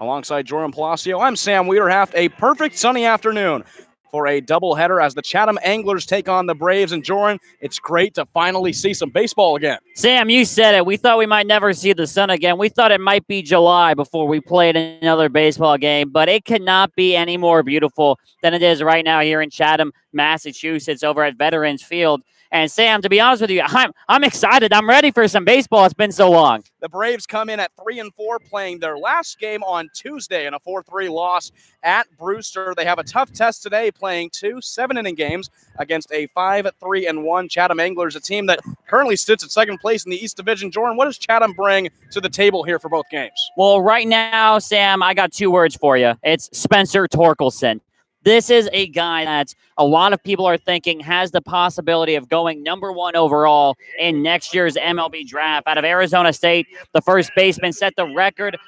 Alongside Jordan Palacio, I'm Sam Wiederhaft. A perfect sunny afternoon for a doubleheader as the Chatham Anglers take on the Braves. And Jordan, it's great to finally see some baseball again. Sam, you said it. We thought we might never see the sun again. We thought it might be July before we played another baseball game, but it could not be any more beautiful than it is right now here in Chatham, Massachusetts, over at Veterans Field. And Sam, to be honest with you, I'm excited. I'm ready for some baseball. It's been so long. The Braves come in at 3-4, playing their last game on Tuesday in a 4-3 loss at Brewster. They have a tough test today, playing 2 7-inning games against a 5-3-1 Chatham Anglers, a team that currently sits at second place in the East Division. Jordan, what does Chatham bring to the table here for both games? Well, right now, Sam, I got 2 words for you. It's Spencer Torkelson. This is a guy that a lot of people are thinking has the possibility of going number 1 overall in next year's MLB draft. Out of Arizona State, the first baseman set the record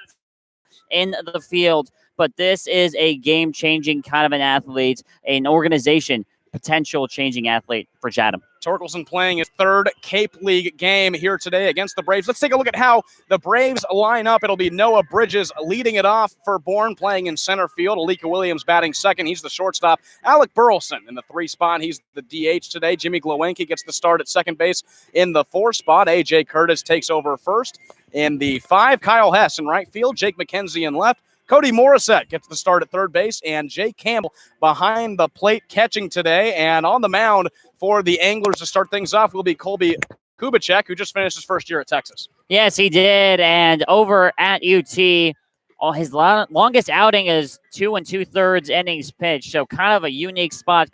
in the field. But this is a game-changing kind of an athlete, an organization, potential changing athlete for Chatham. Torkelson playing his 3rd Cape League game here today against the Braves. Let's take a look at how the Braves line up. It'll be Noah Bridges leading it off for Bourne, playing in center field. Alika Williams batting second. He's the shortstop. Alec Burleson in the 3 spot. He's the DH today. Jimmy Glowenke gets the start at second base in the 4 spot. A.J. Curtis takes over first. In the 5, Kyle Hess in right field. Jake McKenzie in left. Cody Morissette gets the start at third base, and Jay Campbell behind the plate catching today. And on the mound for the Anglers to start things off will be Colby Kubicek, who just finished his first year at Texas. Yes, he did. And over at UT, his longest outing is 2 2/3 innings pitched. So kind of a unique spot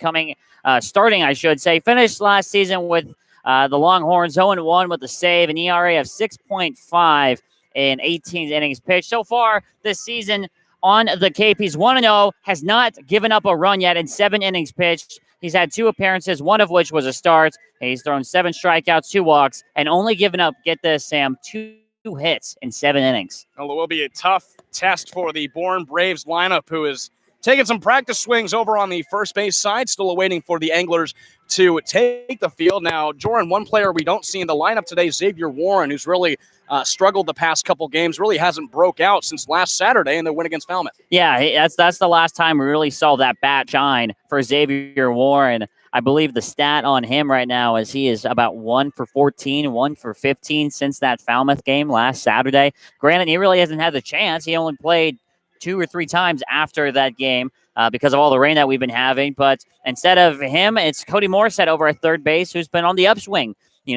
starting, I should say. Finished last season with the Longhorns 0-1 with a save, an ERA of 6.5. in 18 innings pitched. So far this season on the Cape, he's 1-0, has not given up a run yet in 7 innings pitched. He's had 2 appearances, one of which was a start. He's thrown 7 strikeouts, 2 walks, and only given up, get this, Sam, 2 hits in 7 innings. Well, it will be a tough test for the Bourne Braves lineup, who is taking some practice swings over on the first base side, still awaiting for the Anglers to take the field. Now, Jordan, one player we don't see in the lineup today, Xavier Warren, who's really struggled the past couple games, really hasn't broke out since last Saturday in the win against Falmouth. Yeah, that's the last time we really saw that bat shine for Xavier Warren. I believe the stat on him right now is he is about 1 for 14, 1 for 15 since that Falmouth game last Saturday. Granted, he really hasn't had the chance. He only played 2 or 3 times after that game because of all the rain that we've been having. But instead of him, it's Cody Morissette over at third base, who's been on the upswing.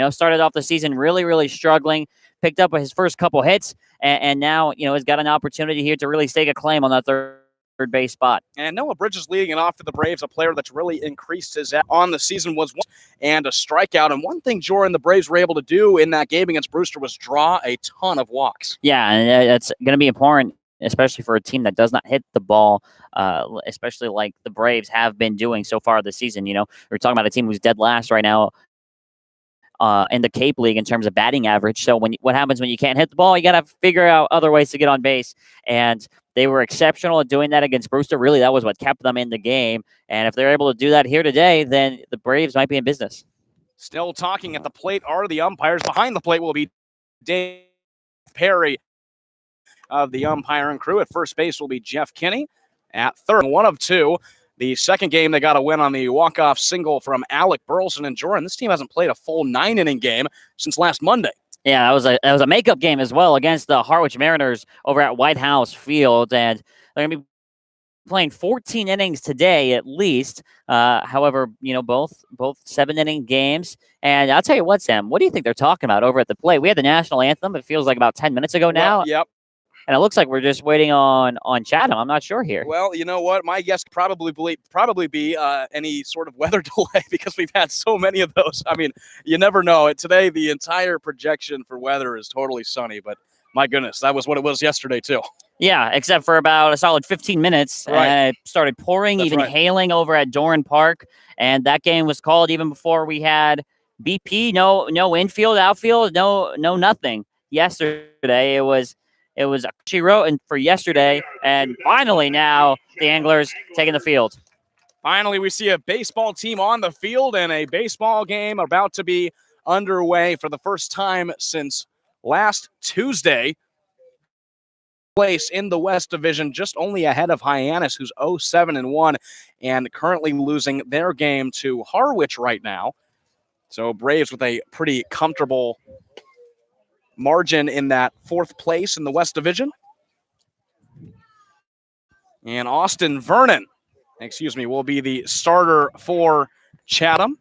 Started off the season really, really struggling, picked up his first couple hits, and now, has got an opportunity here to really stake a claim on that third base spot. And Noah Bridges leading it off for the Braves, a player that's really increased his on the season was 1 and a strikeout. And one thing, Jordan, the Braves were able to do in that game against Brewster was draw a ton of walks. Yeah, and it's going to be important, especially for a team that does not hit the ball, especially like the Braves have been doing so far this season. We're talking about a team who's dead last right now in the Cape League in terms of batting average. So what happens when you can't hit the ball? You got to figure out other ways to get on base. And they were exceptional at doing that against Brewster. Really, that was what kept them in the game. And if they're able to do that here today, then the Braves might be in business. Still talking at the plate are the umpires. Behind the plate will be Dave Perry of the umpiring crew. At first base will be Jeff Kinney. At third, 1 of 2. The second game, they got a win on the walk-off single from Alec Burleson and Jordan. This team hasn't played a full 9-inning game since last Monday. Yeah, that was a makeup game as well against the Harwich Mariners over at White House Field, and they're going to be playing 14 innings today at least. However, both 7-inning games. And I'll tell you what, Sam, what do you think they're talking about over at the plate? We had the national anthem. It feels like about 10 minutes ago now. Well, yep. And it looks like we're just waiting on Chatham. I'm not sure here. Well, you know what? My guess could probably be any sort of weather delay because we've had so many of those. I mean, you never know. Today, the entire projection for weather is totally sunny, but my goodness, that was what it was yesterday too. Yeah, except for about a solid 15 minutes. Right. And it started pouring, That's even right. hailing over at Doran Park. And that game was called even before we had BP. No infield, outfield, no nothing. Yesterday, it was she wrote in for yesterday, and finally now the Anglers taking the field. Finally, we see a baseball team on the field and a baseball game about to be underway for the first time since last Tuesday. place in the West Division, just only ahead of Hyannis, who's 0-7-1, and currently losing their game to Harwich right now. So Braves with a pretty comfortable margin in that 4th place in the West Division. And Austin Vernon, will be the starter for Chatham.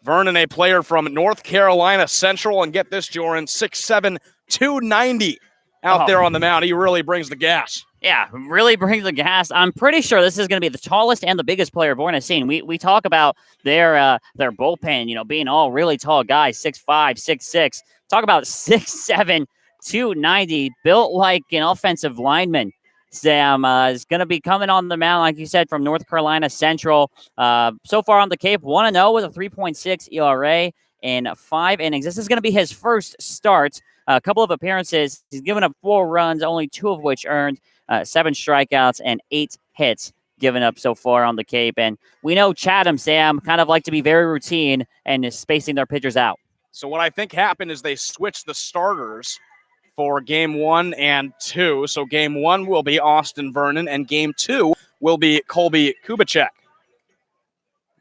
Vernon, a player from North Carolina Central, and get this, Joran, 6'7", 290 out there on the mound. He really brings the gas. Yeah, really brings the gas. I'm pretty sure this is going to be the tallest and the biggest player Bourne has seen. We talk about their bullpen, being all really tall guys, 6'5", 6'6". Talk about 6'7", 290, built like an offensive lineman. Sam is going to be coming on the mound, like you said, from North Carolina Central. So far on the Cape, 1-0 with a 3.6 ERA in 5 innings. This is going to be his first start. A couple of appearances. He's given up 4 runs, only 2 of which earned, 7 strikeouts, and 8 hits given up so far on the Cape. And we know Chatham, Sam, kind of like to be very routine and is spacing their pitchers out. So what I think happened is they switched the starters for game 1 and 2. So game 1 will be Austin Vernon, and game 2 will be Colby Kubicek.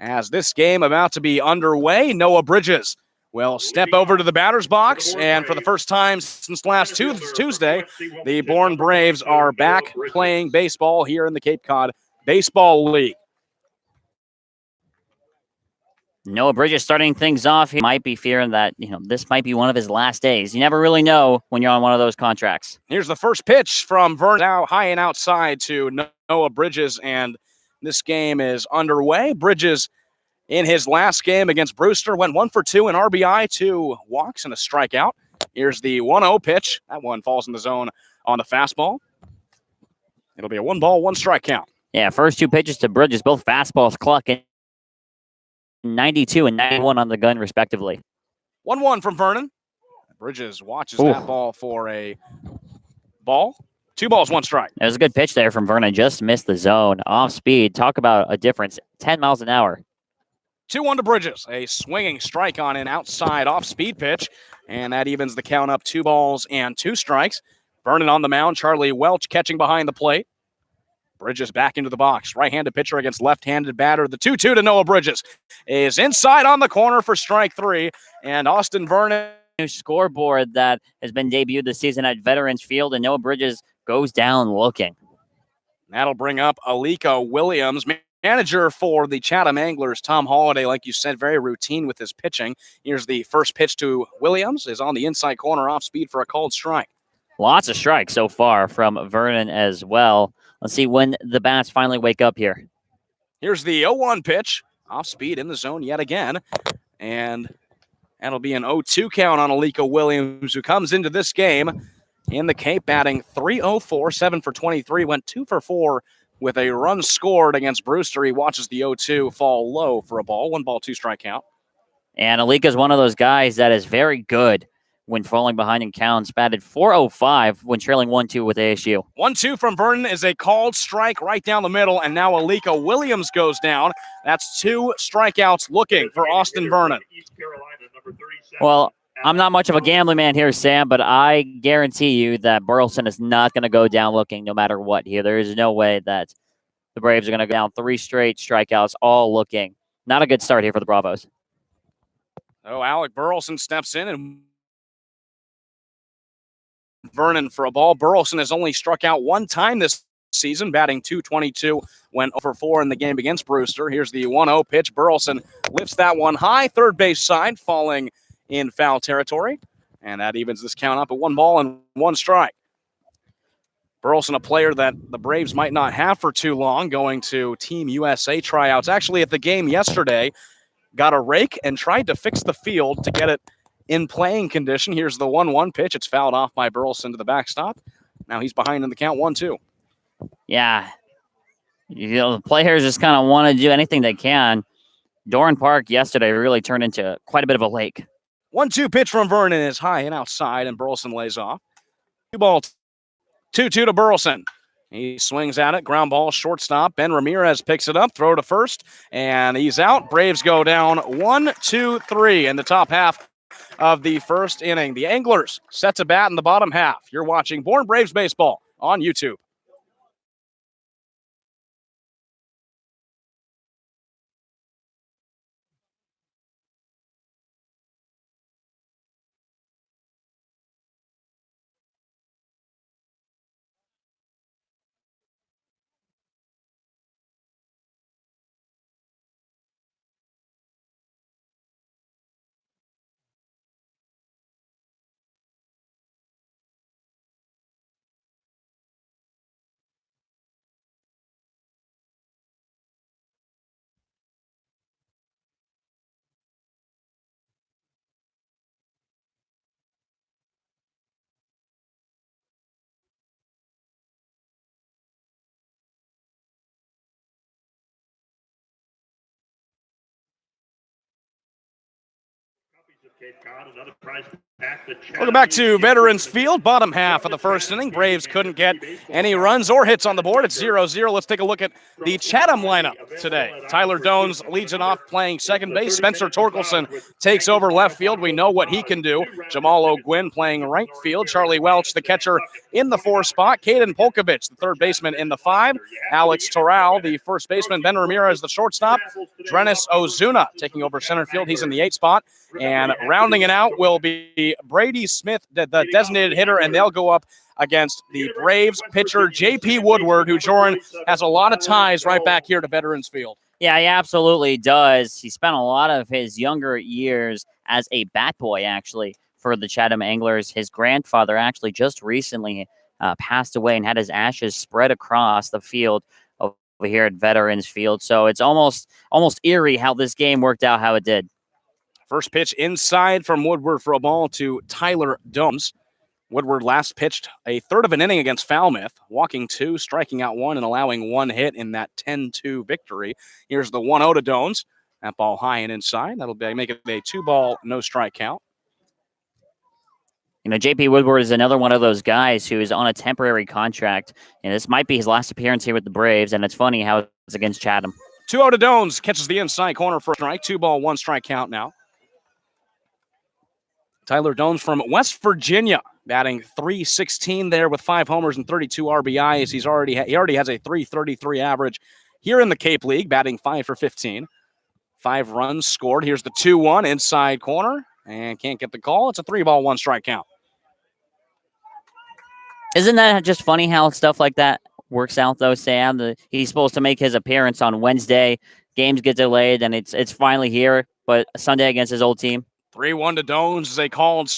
As this game about to be underway, Noah Bridges will step over to the batter's box, and for the first time since last Tuesday, the Bourne Braves are back playing baseball here in the Cape Cod Baseball League. Noah Bridges starting things off. He might be fearing that, this might be one of his last days. You never really know when you're on one of those contracts. Here's the first pitch from Vernon, now high and outside to Noah Bridges, and this game is underway. Bridges, in his last game against Brewster, went 1 for 2 in RBI, 2 walks, and a strikeout. Here's the 1-0 pitch. That one falls in the zone on the fastball. It'll be a 1-ball, 1-strike count. Yeah, first 2 pitches to Bridges, both fastballs clucking. 92 and 91 on the gun, respectively. 1-1 from Vernon. Bridges watches that ball for a ball. 2 balls, 1 strike. It was a good pitch there from Vernon. Just missed the zone. Off speed. Talk about a difference. 10 miles an hour. 2-1 to Bridges. A swinging strike on an outside off-speed pitch, and that evens the count up 2 balls and 2 strikes. Vernon on the mound. Charlie Welch catching behind the plate. Bridges back into the box. Right-handed pitcher against left-handed batter. The 2-2 to Noah Bridges is inside on the corner for strike 3. And Austin Vernon. New scoreboard that has been debuted this season at Veterans Field, and Noah Bridges goes down looking. That'll bring up Alika Williams. Manager for the Chatham Anglers, Tom Holliday, like you said, very routine with his pitching. Here's the first pitch to Williams. Is on the inside corner off speed for a called strike. Lots of strikes so far from Vernon as well. Let's see when the bats finally wake up here. Here's the 0-1 pitch. Off speed in the zone yet again. And that'll be an 0-2 count on Alika Williams, who comes into this game in the Cape batting .304, 7 for 23, went 2 for 4 with a run scored against Brewster. He watches the 0-2 fall low for a ball. 1-ball, 2-strike count. And Alika's one of those guys that is very good when falling behind in counts. Batted .405 when trailing 1-2 with ASU. 1-2 from Vernon is a called strike right down the middle, and now Alika Williams goes down. That's 2 strikeouts looking for Austin Vernon. Well, I'm not much of a gambling man here, Sam, but I guarantee you that Burleson is not going to go down looking no matter what here. There is no way that the Braves are going to go down 3 straight strikeouts, all looking. Not a good start here for the Bravos. Oh, Alec Burleson steps in, and Vernon for a ball. Burleson has only struck out 1 time this season, batting .222, went over 4 in the game against Brewster. Here's the 1-0 pitch. Burleson lifts that one high, third base side, falling in foul territory, and that evens this count up at 1 ball and 1 strike. Burleson, a player that the Braves might not have for too long, going to Team USA tryouts. Actually, at the game yesterday, got a rake and tried to fix the field to get it in playing condition. Here's the 1-1 pitch. It's fouled off by Burleson to the backstop. Now he's behind in the count, 1-2. Yeah. The players just kind of want to do anything they can. Doran Park yesterday really turned into quite a bit of a lake. 1-2 pitch from Vernon is high and outside, and Burleson lays off. 2-ball, 2-2 to Burleson. He swings at it, ground ball, shortstop. Ben Ramirez picks it up, throw to first, and he's out. Braves go down 1-2-3 in the top half of the first inning. The Anglers set to bat in the bottom half. You're watching Bourne Braves Baseball on YouTube. Welcome back to Veterans Field, bottom half of the first inning. Braves couldn't get any runs or hits on the board. It's 0-0. Let's take a look at the Chatham lineup today. Tyler Dones leads it off playing second base. Spencer Torkelson takes over left field. We know what he can do. Jamal O'Gwin playing right field. Charlie Welch, the catcher, in the 4 spot. Caden Polkovich, the third baseman, in the 5. Alex Toral, the first baseman. Ben Ramirez, the shortstop. Drenis Ozuna taking over center field. He's in the 8 spot. And rounding it out will be Brady Smith, the designated hitter, and they'll go up against the Braves pitcher J.P. Woodward, who, Jordan, has a lot of ties right back here to Veterans Field. Yeah, he absolutely does. He spent a lot of his younger years as a bat boy, actually, for the Chatham Anglers. His grandfather actually just recently passed away and had his ashes spread across the field over here at Veterans Field. So it's almost eerie how this game worked out how it did. First pitch inside from Woodward for a ball to Tyler Dones. Woodward last pitched a third of an inning against Falmouth, walking 2, striking out 1, and allowing 1 hit in that 10-2 victory. Here's the 1-0 to Dones. That ball high and inside. That'll make it a 2-ball, no strike count. You know, J.P. Woodward is another one of those guys who is on a temporary contract, and this might be his last appearance here with the Braves, and it's funny how it's against Chatham. 2-0 to Dones, catches the inside corner for a strike. 2-ball, 1 strike count now. Tyler Dones from West Virginia, batting .316 there with 5 homers and 32 RBIs. He already has a .333 average here in the Cape League, batting 5 for 15. 5 runs scored. Here's the 2-1 inside corner, and can't get the call. It's a 3-ball, 1 strike count. Isn't that just funny how stuff like that works out, though, Sam? He's supposed to make his appearance on Wednesday. Games get delayed, and it's finally here, but Sunday against his old team. 3-1 to Dones as they called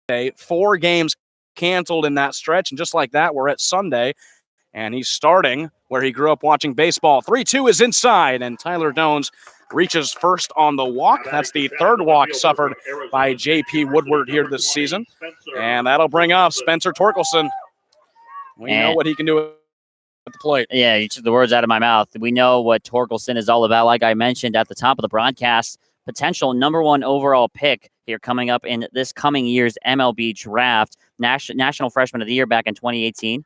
4 games canceled in that stretch. And just like that, we're at Sunday. And he's starting where he grew up watching baseball. 3-2 is inside, and Tyler Dones reaches first on the walk. That's the 3rd walk suffered by J.P. Woodward here this season. And that'll bring up Spencer Torkelson. We know what he can do at the plate. Yeah, you took the words out of my mouth. We know what Torkelson is all about. Like I mentioned at the top of the broadcast, potential #1 overall pick here coming up in this coming year's MLB draft. National Freshman of the Year back in 2018.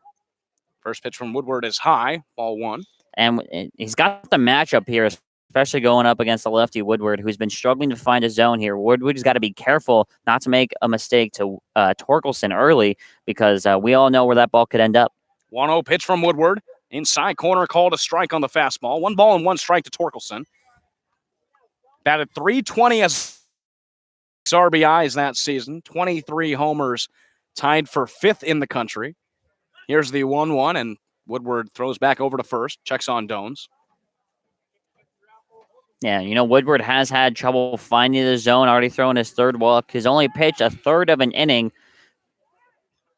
First pitch from Woodward is high, ball 1. And he's got the matchup here, especially going up against the lefty Woodward, who's been struggling to find a zone here. Woodward's got to be careful not to make a mistake to Torkelson early, because we all know where that ball could end up. 1-0 pitch from Woodward. Inside corner, called a strike on the fastball. 1 ball and 1 strike to Torkelson. Batted .320 as RBIs that season. 23 homers, tied for 5th in the country. Here's the 1-1, and Woodward throws back over to first. Checks on Dones. Yeah, you know, Woodward has had trouble finding the zone, already thrown his 3rd walk. He's only pitched a 1/3 of an inning.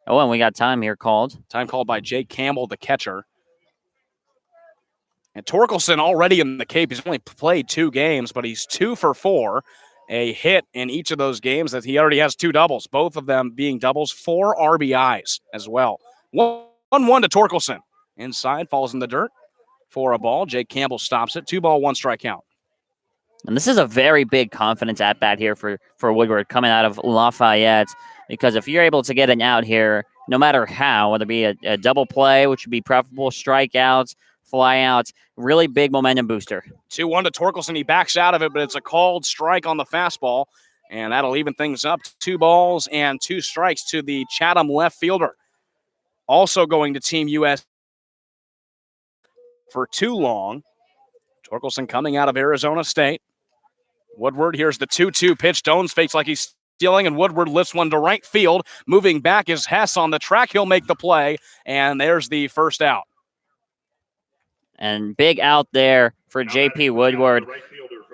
Oh, and we got time here called. Time called by Jake Campbell, the catcher. And Torkelson already in the Cape. He's only played 2 games, but he's 2 for 4. A hit in each of those games. That he already has 2 doubles, both of them being doubles, 4 RBIs as well. 1-1 to Torkelson. Inside, falls in the dirt for a ball. Jake Campbell stops it. 2-ball, 1 strike count. And this is a very big confidence at-bat here for Woodward coming out of Lafayette, because if you're able to get an out here, no matter how, whether it be a double play, which would be preferable, strikeouts, flyouts, really big momentum booster. 2-1 to Torkelson. He backs out of it, but it's a called strike on the fastball. And that'll even things up. 2 balls and 2 strikes to the Chatham left fielder. Also going to Team US for too long. Torkelson coming out of Arizona State. Woodward, here's the 2-2 pitch. Dones fakes like he's stealing, and Woodward lifts one to right field. Moving back is Hess on the track. He'll make the play, and there's the first out. And big out there for J.P. Woodward.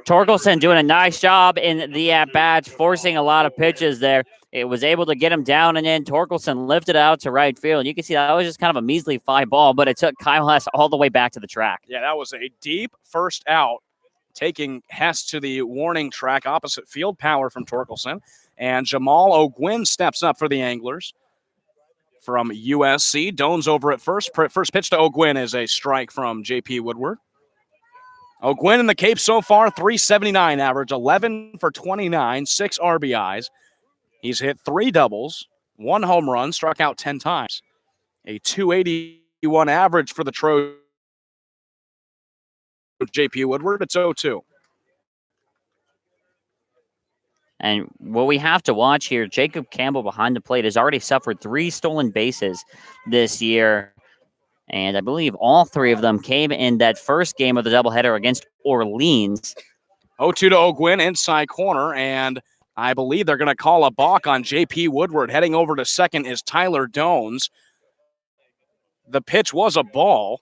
Torkelson doing a nice job in the at-bats, forcing a lot of pitches there. It was able to get him down and in. Torkelson lifted out to right field. You can see that was just kind of a measly fly ball, but it took Kyle Hess all the way back to the track. Yeah, that was a deep first out, taking Hess to the warning track, opposite field. Power from Torkelson. And Jamal O'Gwynn steps up for the Anglers from USC. Dones over at first. First pitch to O'Gwynn is a strike from J.P. Woodward. O'Gwynn in the Cape so far, 379 average, 11 for 29, 6 RBIs. He's hit 3 doubles, 1 home run, struck out 10 times. A 281 average for the Trojans. J.P. Woodward, it's 0-2. And what we have to watch here, Jacob Campbell behind the plate has already suffered 3 stolen bases this year. And I believe all 3 of them came in that first game of the doubleheader against Orleans. 0-2 to O'Gwynn, inside corner, and I believe they're going to call a balk on J.P. Woodward. Heading over to second is Tyler Dones. The pitch was a ball.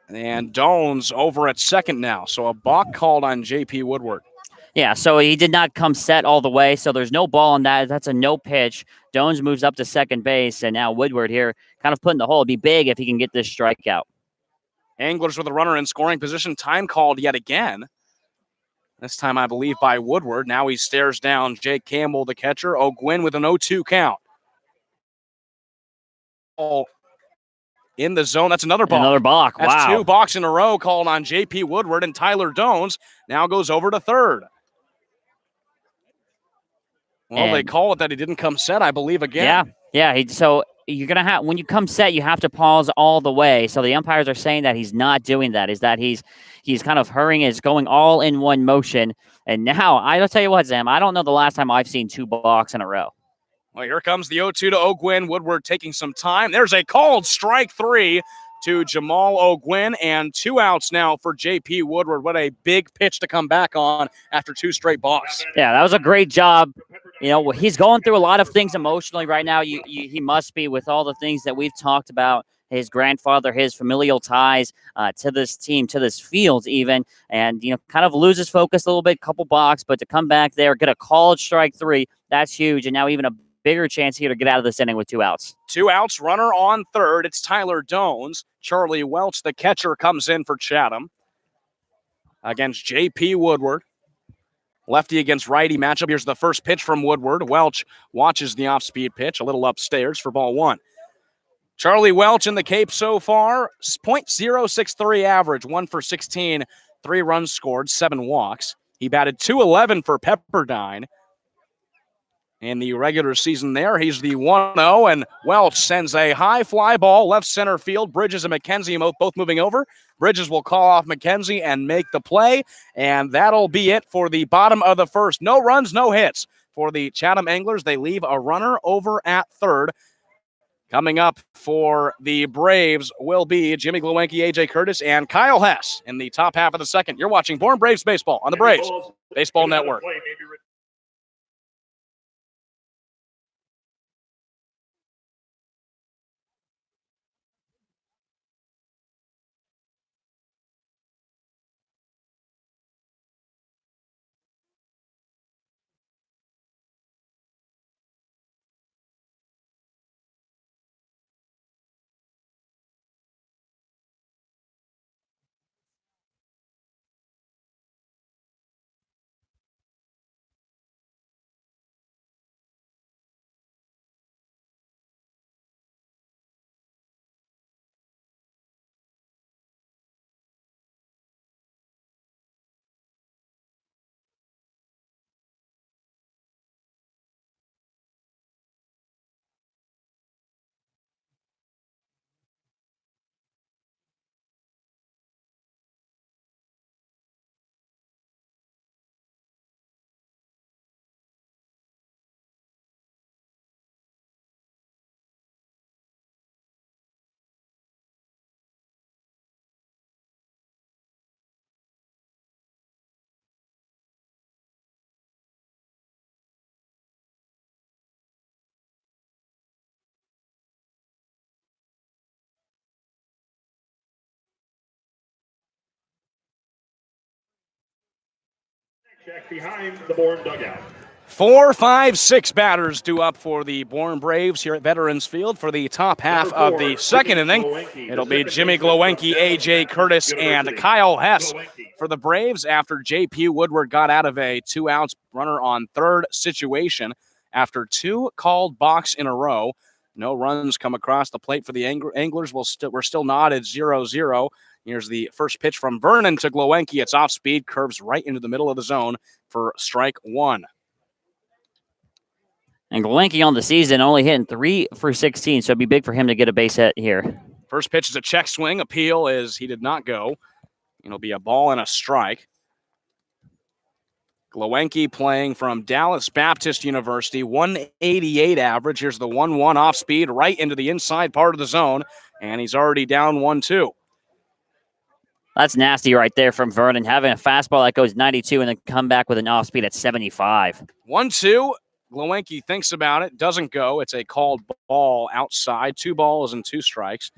And Dones over at second now. So a balk called on J.P. Woodward. Yeah, so he did not come set all the way, so there's no ball on that. That's a no pitch. Dones moves up to second base, and now Woodward here kind of put in the hole. It'd be big if he can get this strikeout. Anglers with a runner in scoring position. Time called yet again. This time, I believe, by Woodward. Now he stares down Jake Campbell, the catcher. O'Gwynn with an 0-2 count. Oh, in the zone. That's another balk. Another balk. Wow. That's 2 balks in a row called on J.P. Woodward, and Tyler Dones now goes over to third. Well, they call it that he didn't come set, I believe, again. Yeah. So you're gonna have, when you come set, you have to pause all the way. So the umpires are saying that he's not doing that. Is that he's kind of hurrying, is going all in one motion. And now I'll tell you what, Sam, I don't know the last time I've seen 2 balks in a row. Well, here comes the 0-2 to O'Gwynn. Woodward taking some time. There's a called strike 3 to Jamal O'Gwynn, and 2 outs now for J.P. Woodward. What a big pitch to come back on after 2 straight balks. Yeah, that was a great job. You know, he's going through a lot of things emotionally right now. He must be, with all the things that we've talked about, his grandfather, his familial ties to this team, to this field even, and, you know, kind of loses focus a little bit, couple balks, but to come back there, get a called strike 3, that's huge, and now even a bigger chance here to get out of this inning with 2 outs. 2 outs, runner on third. It's Tyler Dones. Charlie Welch, the catcher, comes in for Chatham against J.P. Woodward. Lefty against righty matchup. Here's the first pitch from Woodward. Welch watches the off-speed pitch, a little upstairs for ball 1. Charlie Welch in the Cape so far, .063 average, 1 for 16, 3 runs scored, 7 walks. He batted .211 for Pepperdine. In the regular season there, he's the 1-0, and Welch sends a high fly ball left center field. Bridges and McKenzie both moving over. Bridges will call off McKenzie and make the play, and that'll be it for the bottom of the first. No runs, no hits for the Chatham Anglers. They leave a runner over at third. Coming up for the Braves will be Jimmy Glowacki, A.J. Curtis, and Kyle Hess in the top half of the second. You're watching Bourne Braves Baseball on the Braves Baseball Network. Check behind the Bourne dugout. 4, 5, 6 batters due up for the Bourne Braves here at Veterans Field for the top half of the second inning. It'll be Jimmy Glowenke, A.J. Curtis, and Kyle Hess for the Braves after J.P. Woodward got out of a 2-out runner on third situation after 2 called balks in a row. No runs come across the plate for the Anglers. We're still knotted 0-0. Here's the first pitch from Vernon to Glowenke. It's off speed, curves right into the middle of the zone for strike 1. And Glowenke on the season only hitting 3 for 16, so it'd be big for him to get a base hit here. First pitch is a check swing. Appeal is he did not go. It'll be a ball and a strike. Glowenke playing from Dallas Baptist University, 188 average. Here's the 1-1 off speed right into the inside part of the zone, and he's already down 1-2. That's nasty right there from Vernon, having a fastball that goes 92 and then come back with an off speed at 75. 1-2. Glowenke thinks about it, doesn't go. It's a called ball outside. 2 balls and 2 strikes.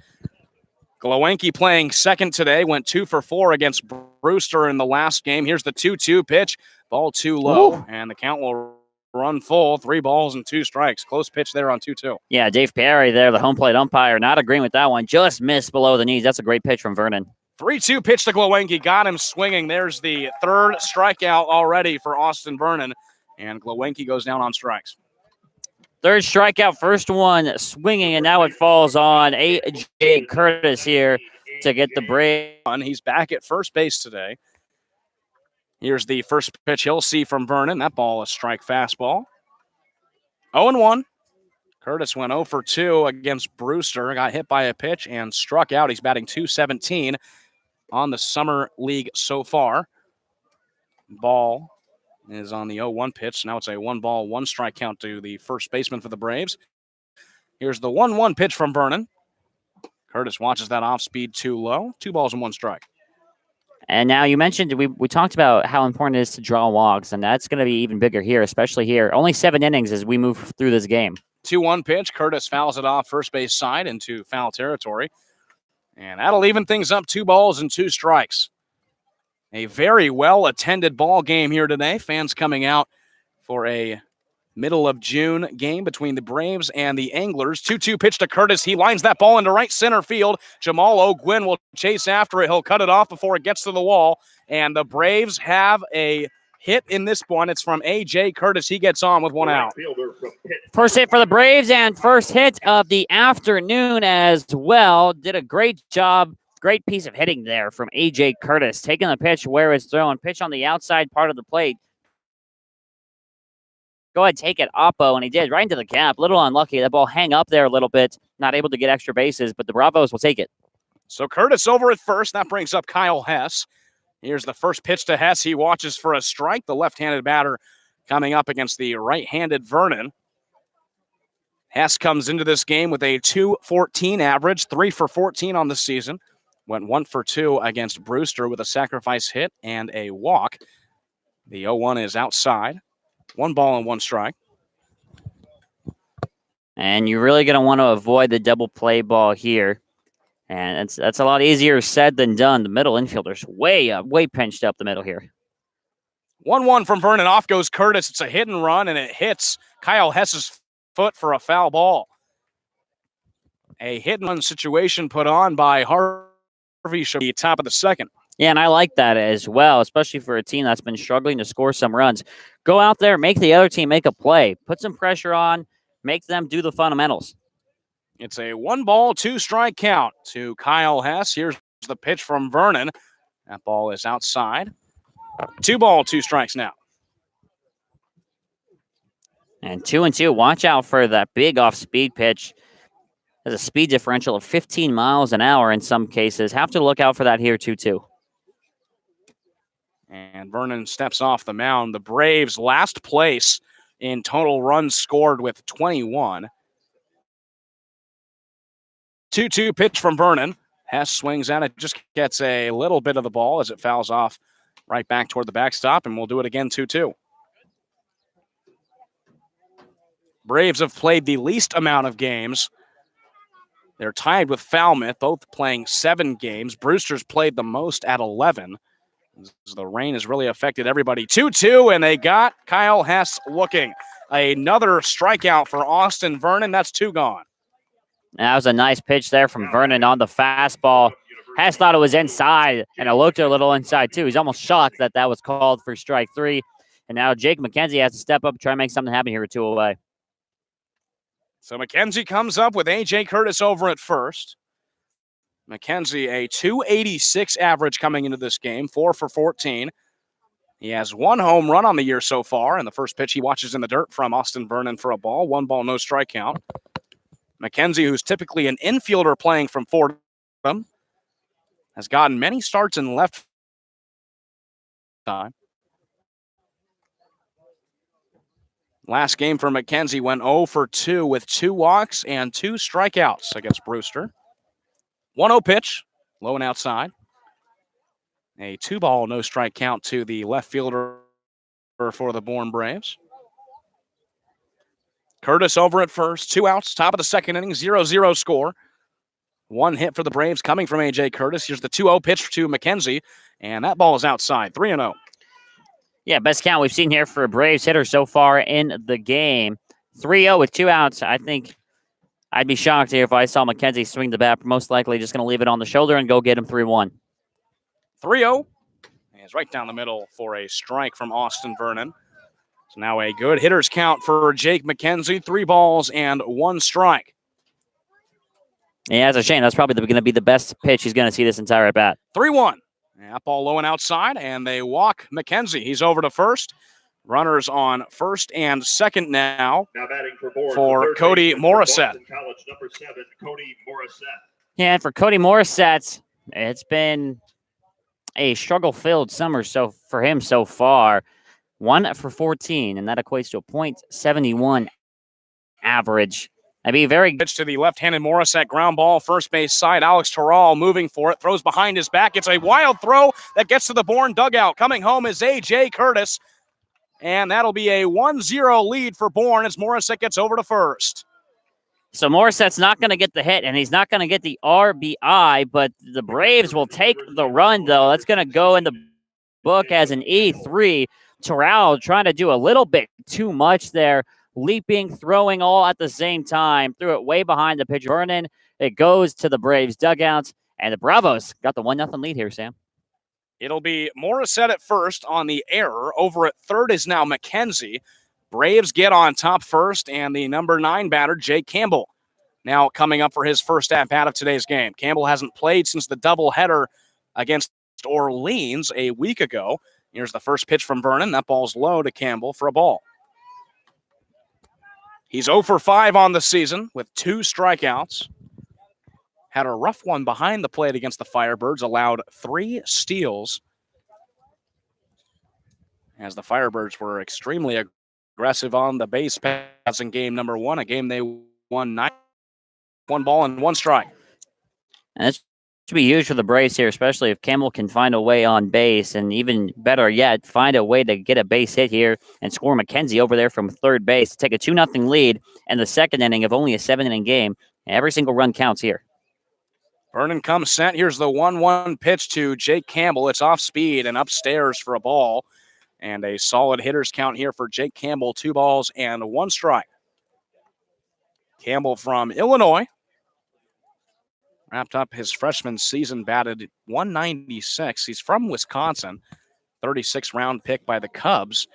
Glowenke playing second today, went 2 for 4 against Brewster in the last game. Here's the 2-2 pitch. Ball too low, Ooh. And the count will run full. 3 balls and 2 strikes. Close pitch there on 2-2. Yeah, Dave Perry there, the home plate umpire, not agreeing with that one. Just missed below the knees. That's a great pitch from Vernon. 3-2 pitch to Glowenke. Got him swinging. There's the third strikeout already for Austin Vernon. And Glowenke goes down on strikes. Third strikeout, first one swinging, and now it falls on A.J. Curtis here to get the break. He's back at first base today. Here's the first pitch he'll see from Vernon. That ball, a strike fastball. 0-1. Curtis went 0 for 2 against Brewster. Got hit by a pitch and struck out. He's batting .217 on the Summer League so far. Ball is on the 0-1 pitch. Now it's a 1-ball, 1-strike count to the first baseman for the Braves. Here's the 1-1 pitch from Vernon. Curtis watches that off speed too low. 2 balls and 1 strike. And now you mentioned, we talked about how important it is to draw walks, and that's going to be even bigger here, especially here. Only 7 innings as we move through this game. 2-1 pitch. Curtis fouls it off first base side into foul territory. And that'll even things up. 2 balls and 2 strikes. A very well-attended ball game here today. Fans coming out for a middle of June game between the Braves and the Anglers. 2-2 pitch to Curtis. He lines that ball into right center field. Jamal O'Gwyn will chase after it. He'll cut it off before it gets to the wall. And the Braves have a hit in this one. It's from A.J. Curtis. He gets on with 1 out. First hit for the Braves and first hit of the afternoon as well. Did a great job. Great piece of hitting there from A.J. Curtis. Taking the pitch where it's thrown. Pitch on the outside part of the plate. Go ahead, take it, Oppo, and he did right into the gap. Little unlucky. That ball hang up there a little bit. Not able to get extra bases, but the Bravos will take it. So Curtis over at first. That brings up Kyle Hess. Here's the first pitch to Hess. He watches for a strike. The left-handed batter coming up against the right-handed Vernon. Hess comes into this game with a .214 average, 3 for 14 on the season. Went 1 for 2 against Brewster with a sacrifice hit and a walk. The 0-1 is outside. 1 ball and 1 strike. And you're really going to want to avoid the double play ball here. And that's a lot easier said than done. The middle infielder's way pinched up the middle here. 1-1 from Vernon. Off goes Curtis. It's a hit and run, and it hits Kyle Hess's foot for a foul ball. A hit and run situation put on by Harvey should be top of the second. Yeah, and I like that as well, especially for a team that's been struggling to score some runs. Go out there, make the other team make a play. Put some pressure on, make them do the fundamentals. It's a 1-ball, 2-strike count to Kyle Hess. Here's the pitch from Vernon. That ball is outside. 2-ball, 2 strikes now. And 2-2. Watch out for that big off-speed pitch. There's a speed differential of 15 miles an hour in some cases. Have to look out for that here, 2-2. And Vernon steps off the mound. The Braves last place in total runs scored with 21. 2-2 pitch from Vernon. Hess swings at it, just gets a little bit of the ball as it fouls off right back toward the backstop, and we'll do it again 2-2. Braves have played the least amount of games. They're tied with Falmouth, both playing 7 games. Brewster's played the most at 11. The rain has really affected everybody. 2-2, and they got Kyle Hess looking. Another strikeout for Austin Vernon. That's 2 gone. That was a nice pitch there from Vernon on the fastball. Hess thought it was inside, and it looked a little inside, too. He's almost shocked that that was called for strike 3. And now Jake McKenzie has to step up and try and make something happen here with 2 away. So McKenzie comes up with A.J. Curtis over at first. McKenzie, a .286 average coming into this game, 4 for 14. He has 1 home run on the year so far, and the first pitch he watches in the dirt from Austin Vernon for a ball. 1 ball, no strikeout. McKenzie, who's typically an infielder playing from Fordham, has gotten many starts in left time. Last game for McKenzie went 0 for 2 with 2 walks and 2 strikeouts against Brewster. 1-0 pitch, low and outside. A 2-ball, no strike count to the left fielder for the Bourne Braves. Curtis over at first, 2 outs, top of the second inning, 0-0 score. 1 hit for the Braves coming from A.J. Curtis. Here's the 2-0 pitch to McKenzie, and that ball is outside, 3-0. Yeah, best count we've seen here for a Braves hitter so far in the game. 3-0 with 2 outs. I think I'd be shocked here if I saw McKenzie swing the bat. Most likely just going to leave it on the shoulder and go get him 3-1. 3-0. And it's right down the middle for a strike from Austin Vernon. So now a good hitter's count for Jake McKenzie. 3 balls and 1 strike. Yeah, it's a shame. That's probably going to be the best pitch he's going to see this entire at-bat. 3-1. That ball low and outside, and they walk McKenzie. He's over to first. Runners on first and second now batting for Bourne, for Cody Morissette. College, number 7, Cody Morissette. Yeah, and for Cody Morissette, it's been a struggle-filled summer for him so far. 1 for 14, and that equates to a .71 average. I'd be very pitch to the left-handed Morissette, ground ball, first base side. Alex Terral moving for it, throws behind his back. It's a wild throw that gets to the Bourne dugout. Coming home is A.J. Curtis, and that'll be a 1-0 lead for Bourne as Morissette gets over to first. So Morissette's not going to get the hit, and he's not going to get the RBI, but the Braves will take the run, though. That's going to go in the book as an E3. Terral trying to do a little bit too much there. Leaping, throwing all at the same time. Threw it way behind the pitcher. Vernon. It goes to the Braves dugout. And the Bravos got the 1-0 lead here, Sam. It'll be Morissette at first on the error. Over at third is now McKenzie. Braves get on top first, and the number 9 batter, Jake Campbell, now coming up for his first at-bat of today's game. Campbell hasn't played since the doubleheader against Orleans a week ago. Here's the first pitch from Vernon. That ball's low to Campbell for a ball. He's 0 for 5 on the season with 2 strikeouts. Had a rough one behind the plate against the Firebirds, allowed 3 steals. As the Firebirds were extremely aggressive on the base pass in game number 1, a game they won 9, 1 ball and 1 strike. And that's to be huge for the Braves here, especially if Campbell can find a way on base, and even better yet, find a way to get a base hit here and score McKenzie over there from third base to take a 2-0 lead in the second inning of only a 7-inning game. Every single run counts here. Vernon comes set. Here's the 1-1 pitch to Jake Campbell. It's off speed and upstairs for a ball. And a solid hitter's count here for Jake Campbell. 2 balls and 1 strike. Campbell from Illinois. Wrapped up his freshman season, batted .196. He's from Wisconsin. 36th round pick by the Cubs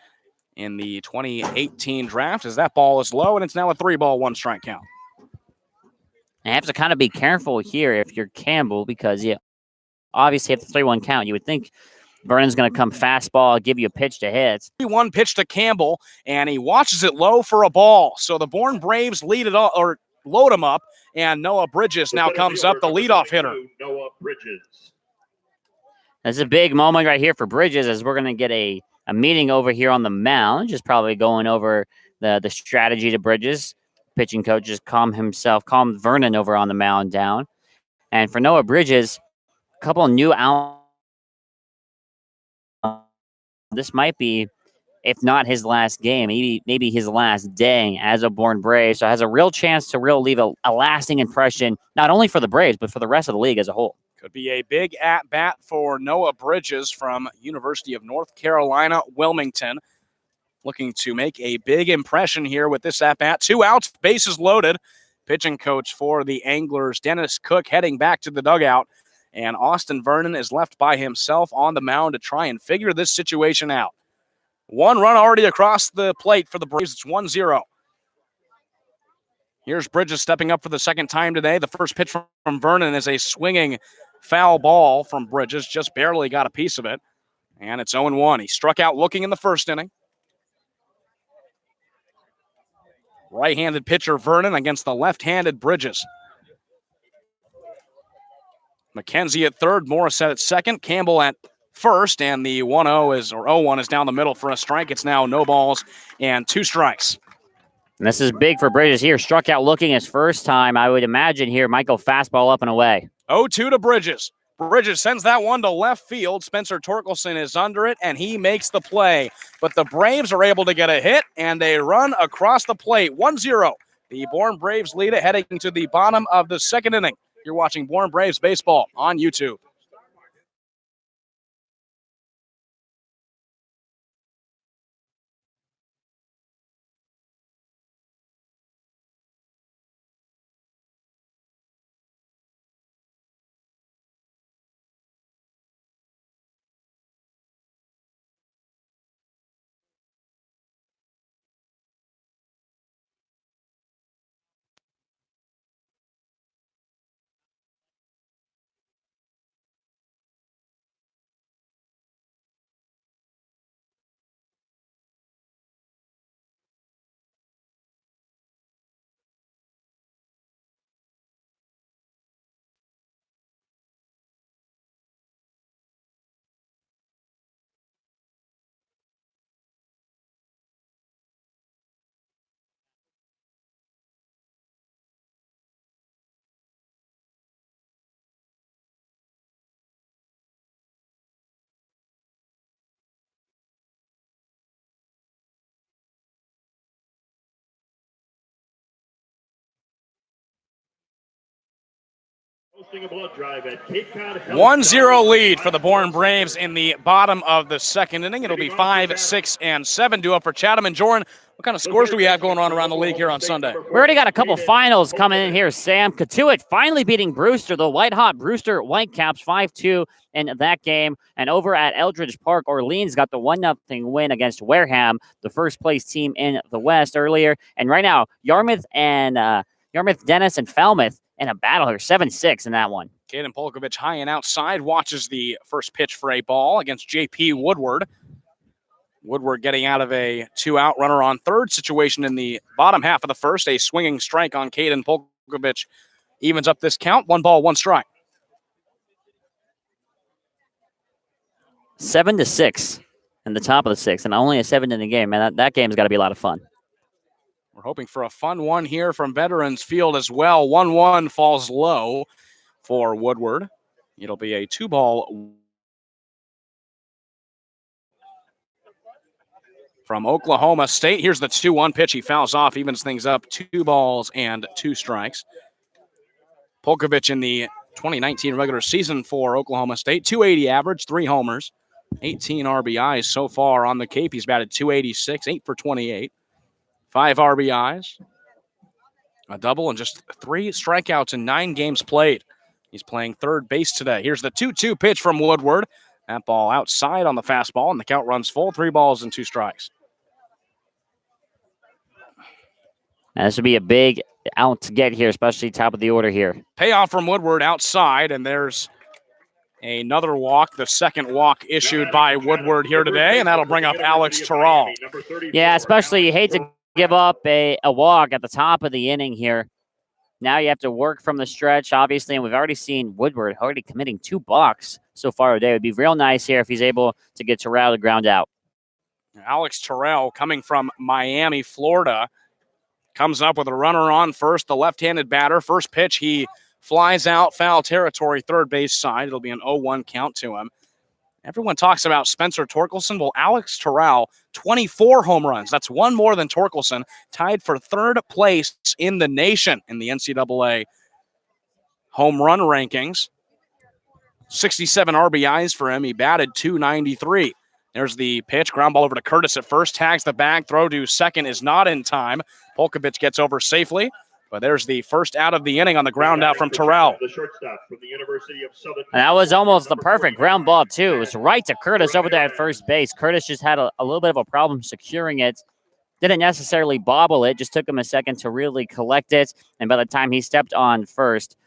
in the 2018 draft. As that ball is low, and it's now a 3-ball, 1 strike count. I have to kind of be careful here if you're Campbell, because you obviously have the 3-1 count. You would think Vernon's going to come fastball, give you a pitch to hit. 3-1 pitch to Campbell, and he watches it low for a ball. So the Bourne Braves lead it up, or load him up, and Noah Bridges now comes up, the leadoff hitter. Noah Bridges. That's a big moment right here for Bridges, as we're going to get a meeting over here on the mound, just probably going over the strategy to Bridges. Pitching coach just calm Vernon over on the mound down. And for Noah Bridges, a couple of new out. This might be, if not his last game, maybe his last day as a Bourne Brave. So has a real chance to leave a lasting impression, not only for the Braves, but for the rest of the league as a whole. Could be a big at-bat for Noah Bridges from University of North Carolina, Wilmington. Looking to make a big impression here with this at-bat. 2 outs, bases loaded. Pitching coach for the Anglers, Dennis Cook, heading back to the dugout. And Austin Vernon is left by himself on the mound to try and figure this situation out. 1 run already across the plate for the Braves. It's 1-0. Here's Bridges stepping up for the second time today. The first pitch from Vernon is a swinging foul ball from Bridges. Just barely got a piece of it. And it's 0-1. He struck out looking in the first inning. Right-handed pitcher Vernon against the left-handed Bridges. McKenzie at third, Morissette at second, Campbell at first, and the 0-1 is down the middle for a strike. It's now no balls and 2 strikes. And this is big for Bridges here. Struck out looking his first time. I would imagine here might go fastball up and away. 0-2 to Bridges. Bridges sends that one to left field. Spencer Torkelson is under it, and he makes the play. But the Braves are able to get a hit, and they run across the plate. 1-0. The Bourne Braves lead it heading to the bottom of the second inning. You're watching Bourne Braves baseball on YouTube. Hosting a blood drive at Cape Cod. 1-0 lead for the Bourne Braves in the bottom of the second inning. It'll be 5, 6, and 7 due up for Chatham and Jordan. What kind of scores do we have going on around the league here on Sunday? We already got a couple finals coming in here. Sam Katuitt finally beating Brewster, the white-hot Brewster Whitecaps, 5-2 in that game. And over at Eldridge Park, Orleans got the 1-0 win against Wareham, the first-place team in the West earlier. And right now, Yarmouth, Dennis, and Falmouth in a battle here, 7-6 in that one. Caden Polkovich high and outside, watches the first pitch for a ball against J.P. Woodward. Woodward getting out of a 2-out runner on third situation in the bottom half of the first. A swinging strike on Caden Polkovich evens up this count. 1 ball, 1 strike. 7-6 in the top of the sixth, and only a 7-inning game. Man, that game's got to be a lot of fun. We're hoping for a fun one here from Veterans Field as well. 1-1 falls low for Woodward. It'll be a 2-ball from Oklahoma State. Here's the 2-1 pitch. He fouls off, evens things up. 2 balls and 2 strikes. Polkovich in the 2019 regular season for Oklahoma State. 280 average, 3 homers, 18 RBIs so far on the Cape. He's batted 286, 8 for 28. 5 RBIs, a double, and just 3 strikeouts in 9 games played. He's playing third base today. Here's the 2-2 pitch from Woodward. That ball outside on the fastball, and the count runs full. 3 balls and 2 strikes. Now, this would be a big out to get here, especially top of the order here. Payoff from Woodward outside, and there's another walk, the second walk issued by Woodward here today, and that'll bring up Alex Terrell. Yeah, especially you hate to give up a walk at the top of the inning here. Now you have to work from the stretch, obviously, and we've already seen Woodward already committing 2 balks so far today. It would be real nice here if he's able to get Terrell to ground out. Alex Terrell, coming from Miami, Florida, comes up with a runner on first, the left-handed batter. First pitch, he flies out, foul territory, third base side. It'll be an 0-1 count to him. Everyone talks about Spencer Torkelson. Well, Alex Terrell, 24 home runs. That's 1 more than Torkelson, tied for third place in the nation in the NCAA home run rankings. 67 RBIs for him. He batted .293. There's the pitch. Ground ball over to Curtis at first. Tags the bag. Throw to second is not in time. Polkovich gets over safely. But there's the first out of the inning on the ground out from Terrell. The shortstop from the University of Southern. And that was almost the perfect ground ball, too. It was right to Curtis over there at first base. Curtis just had a little bit of a problem securing it. Didn't necessarily bobble it. Just took him a second to really collect it. And by the time he stepped on first,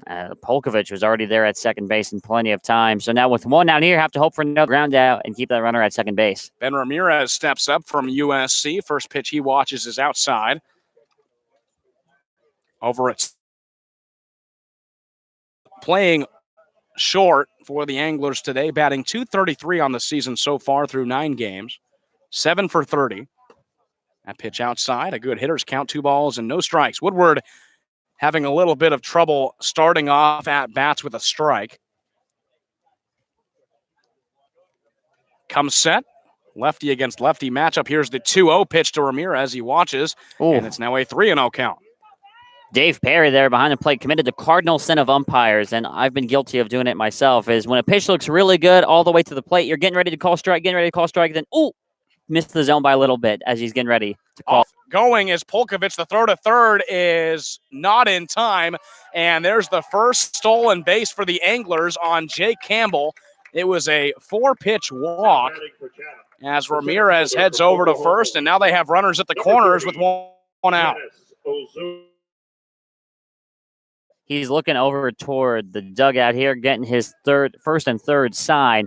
Polkovich was already there at second base in plenty of time. So now with one out here, have to hope for another ground out and keep that runner at second base. Ben Ramirez steps up from USC. First pitch he watches is outside. Over at playing short for the Anglers today, batting .233 on the season so far through 9 games. 7 for 30. That pitch outside, a good hitter's count, 2 balls and no strikes. Woodward having a little bit of trouble starting off at bats with a strike. Comes set. Lefty against lefty matchup. Here's the 2-0 pitch to Ramirez. He watches, and it's now a 3-0 count. Dave Perry there behind the plate committed the cardinal sin of umpires, and I've been guilty of doing it myself, is when a pitch looks really good all the way to the plate, you're getting ready to call strike, then, missed the zone by a little bit as he's getting ready to call. Going is Polkovich. The throw to third is not in time, and there's the first stolen base for the Anglers on Jake Campbell. It was a 4-pitch walk as Ramirez heads over to first, and now they have runners at the corners with one out. He's looking over toward the dugout here, getting his first and third side.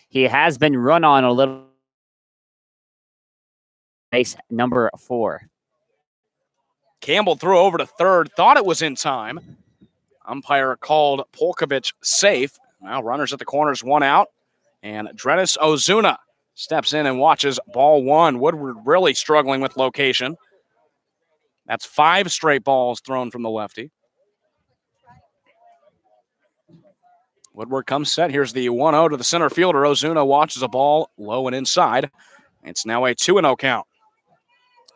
He has been run on a little. Base number 4. Campbell threw over to third, thought it was in time. Umpire called Polkovich safe. Now runners at the corners, one out. And Drenis Ozuna steps in and watches ball 1. Woodward really struggling with location. That's 5 straight balls thrown from the lefty. Woodward comes set. Here's the 1-0 to the center fielder. Ozuna watches a ball low and inside. It's now a 2-0 count.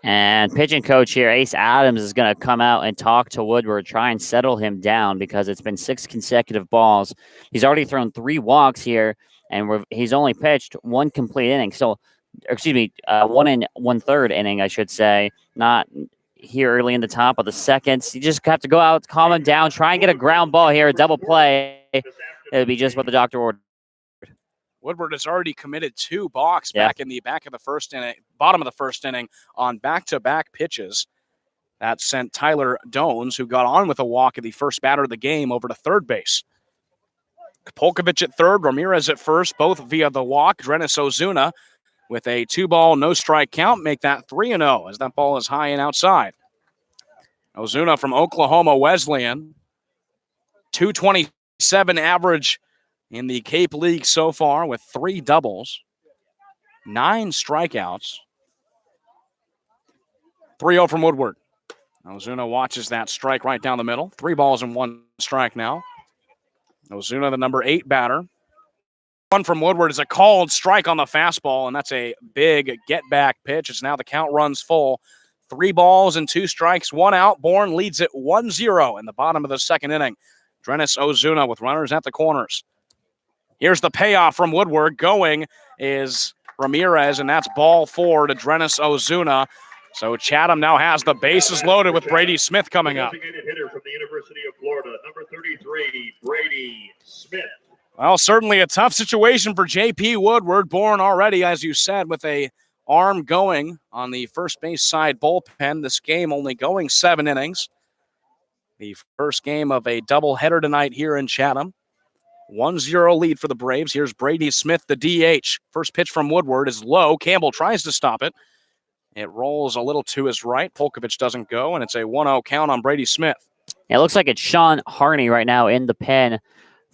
And pitching coach here, Ace Adams, is going to come out and talk to Woodward, try and settle him down because it's been 6 consecutive balls. He's already thrown 3 walks here, and he's only pitched 1 complete inning. So, 1 1/3 inning, I should say, not here early in the top of the second. You just have to go out, calm him down, try and get a ground ball here, a double play. It would be just what the doctor ordered. Woodward has already committed 2 balks back in the bottom of the first inning on back-to-back pitches. That sent Tyler Dones, who got on with a walk at the first batter of the game, over to third base. Polkovich at third, Ramirez at first, both via the walk. Drenis Ozuna with a 2-ball, no-strike count, make that 3-0 as that ball is high and outside. Ozuna from Oklahoma Wesleyan, .227 average in the Cape League so far with 3 doubles, 9 strikeouts. 3-0 from Woodward. Ozuna watches that strike right down the middle. 3 balls and 1 strike now. Ozuna, the number 8 batter. 1 from Woodward is a called strike on the fastball, and that's a big get-back pitch. It's now the count runs full. 3 balls and 2 strikes, 1 out. Bourne leads it 1-0 in the bottom of the second inning. Drenis Ozuna with runners at the corners. Here's the payoff from Woodward. Going is Ramirez, and that's ball 4 to Drenis Ozuna. So Chatham now has the bases loaded with Brady Smith coming up. Designated hitter from the University of Florida, number 33, Brady Smith. Well, certainly a tough situation for J.P. Woodward. Bourne already, as you said, with a arm going on the first base side bullpen. This game only going 7 innings. The first game of a doubleheader tonight here in Chatham. 1-0 lead for the Braves. Here's Brady Smith, the DH. First pitch from Woodward is low. Campbell tries to stop it. It rolls a little to his right. Polkovich doesn't go, and it's a 1-0 count on Brady Smith. It looks like it's Shawn Horning right now in the pen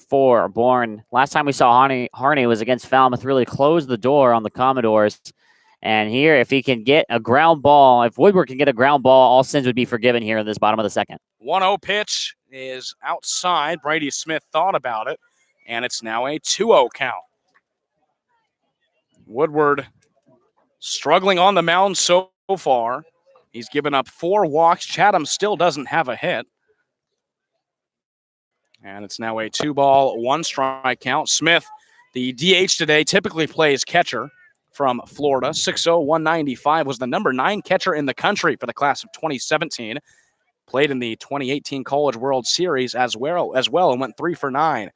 for Bourne. Last time we saw Horning was against Falmouth, really closed the door on the Commodores. And here, if he can get a ground ball, if Woodward can get a ground ball, all sins would be forgiven here in this bottom of the second. 1-0 pitch is outside. Brady Smith thought about it, and it's now a 2-0 count. Woodward struggling on the mound so far. He's given up 4 walks. Chatham still doesn't have a hit. And it's now a 2-ball, 1-strike count. Smith, the DH today, typically plays catcher from Florida. 6'0", 195, was the number 9 catcher in the country for the class of 2017. Played in the 2018 College World Series as well, and went 3 for 9.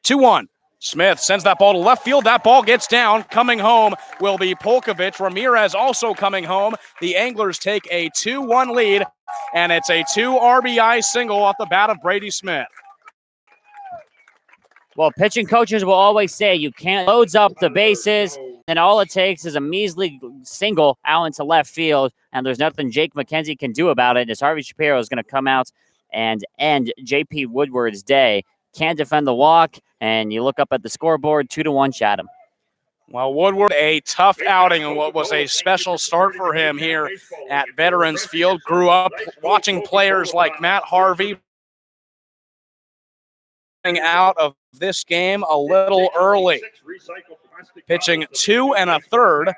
2-1. Smith sends that ball to left field. That ball gets down. Coming home will be Polkovich. Ramirez also coming home. The Anglers take a 2-1 lead, and it's a 2 RBI single off the bat of Brady Smith. Well, pitching coaches will always say you can't loads up the bases, and all it takes is a measly single out into left field, and there's nothing Jake McKenzie can do about it, as Harvey Shapiro is going to come out and end J.P. Woodward's day. Can't defend the walk, and you look up at the scoreboard, 2-1 Chatham. Well, Woodward, a tough outing and what was a special start for him here at Veterans Field. Grew up watching players like Matt Harvey out of this game a little early. Pitching 2 1/3.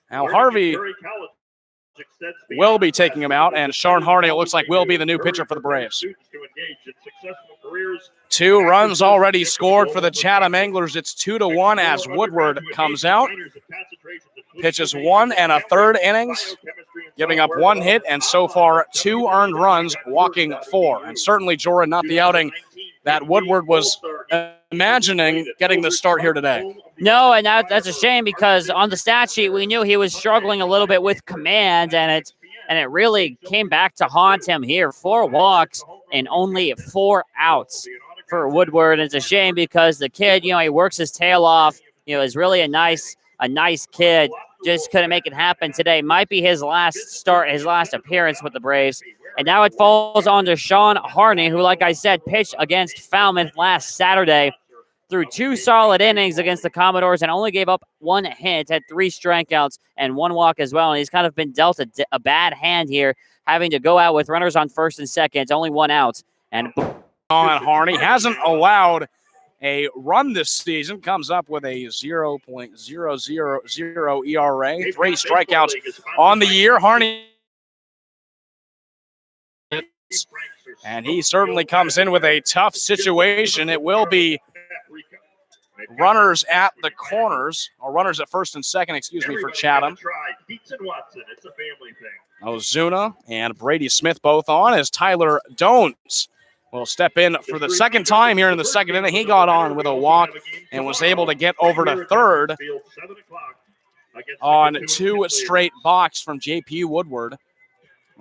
Now Harvey will be taking him out, and Shawn Horning, it looks like, will be the new pitcher for the Braves. 2 runs already scored for the Chatham Anglers. It's 2-1 as Woodward comes out. Pitches 1 1/3 innings, giving up 1 hit, and so far 2 earned runs, walking 4. And certainly, Jordan, not the outing that Woodward was imagining getting the start here today. No, and that's a shame, because on the stat sheet we knew he was struggling a little bit with command, and it really came back to haunt him here. 4 walks and only 4 outs for Woodward. And it's a shame because the kid, he works his tail off. Is really a nice kid. Just couldn't make it happen today. Might be his last start, his last appearance with the Braves. And now it falls on to Shawn Horning, who, like I said, pitched against Falmouth last Saturday. Threw 2 solid innings against the Commodores and only gave up 1 hit, had 3 strikeouts and 1 walk as well. And he's kind of been dealt a bad hand here, having to go out with runners on first and second. It's only 1 out. And on Horning hasn't allowed a run this season, comes up with a 0.000 ERA, 3 strikeouts on the year. Horning, and he certainly comes in with a tough situation. It will be runners at the corners, or runners at first and second, for Chatham. Ozuna and Brady Smith both on, as Tyler Dones will step in for the second time here in the second inning. He got on with a walk and was able to get over to third on 2 straight balks from J.P. Woodward.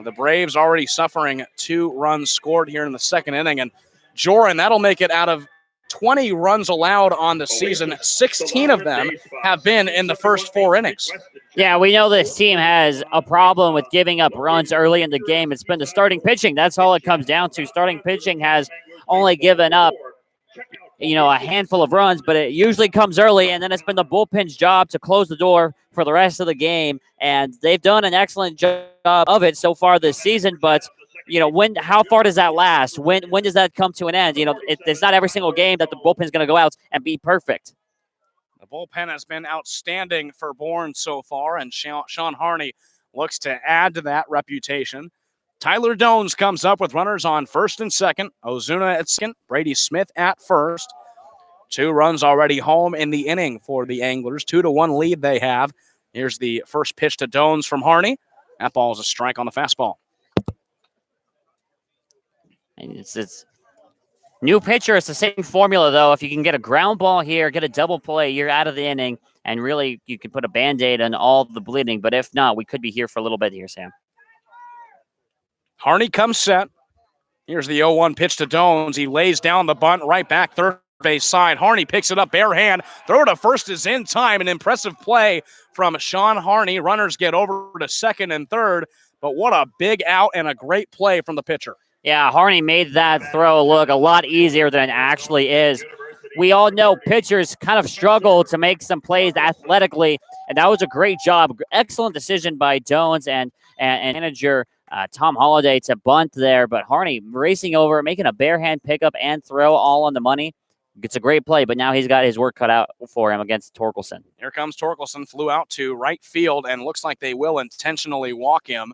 The Braves already suffering 2 runs scored here in the second inning. And Joran, that'll make it out of 20 runs allowed on the season. 16 of them have been in the first 4 innings. Yeah, we know this team has a problem with giving up runs early in the game. It's been the starting pitching. That's all it comes down to. Starting pitching has only given up, a handful of runs, but it usually comes early, and then it's been the bullpen's job to close the door for the rest of the game, and they've done an excellent job of it so far this season, but how far does that last? When does that come to an end? It's not every single game that the bullpen's going to go out and be perfect. The bullpen has been outstanding for Bourne so far, and Shawn Horning looks to add to that reputation. Tyler Dones comes up with runners on first and second. Ozuna at second. Brady Smith at first. 2 runs already home in the inning for the Anglers. 2-1 lead they have. Here's the first pitch to Dones from Horning. That ball is a strike on the fastball. And it's new pitcher. It's the same formula, though. If you can get a ground ball here, get a double play, you're out of the inning, and really you can put a Band-Aid on all the bleeding. But if not, we could be here for a little bit here, Sam. Horning comes set. Here's the 0-1 pitch to Dones. He lays down the bunt right back third base side. Horning picks it up bare hand. Throw to first is in time. An impressive play from Shawn Horning. Runners get over to second and third. But what a big out and a great play from the pitcher. Yeah, Horning made that throw look a lot easier than it actually is. We all know pitchers kind of struggle to make some plays athletically, and that was a great job. Excellent decision by Dones and manager Tom Holliday to bunt there, but Horning racing over, making a bare hand pickup and throw all on the money. It's a great play, but now he's got his work cut out for him against Torkelson. Here comes Torkelson, flew out to right field, and looks like they will intentionally walk him.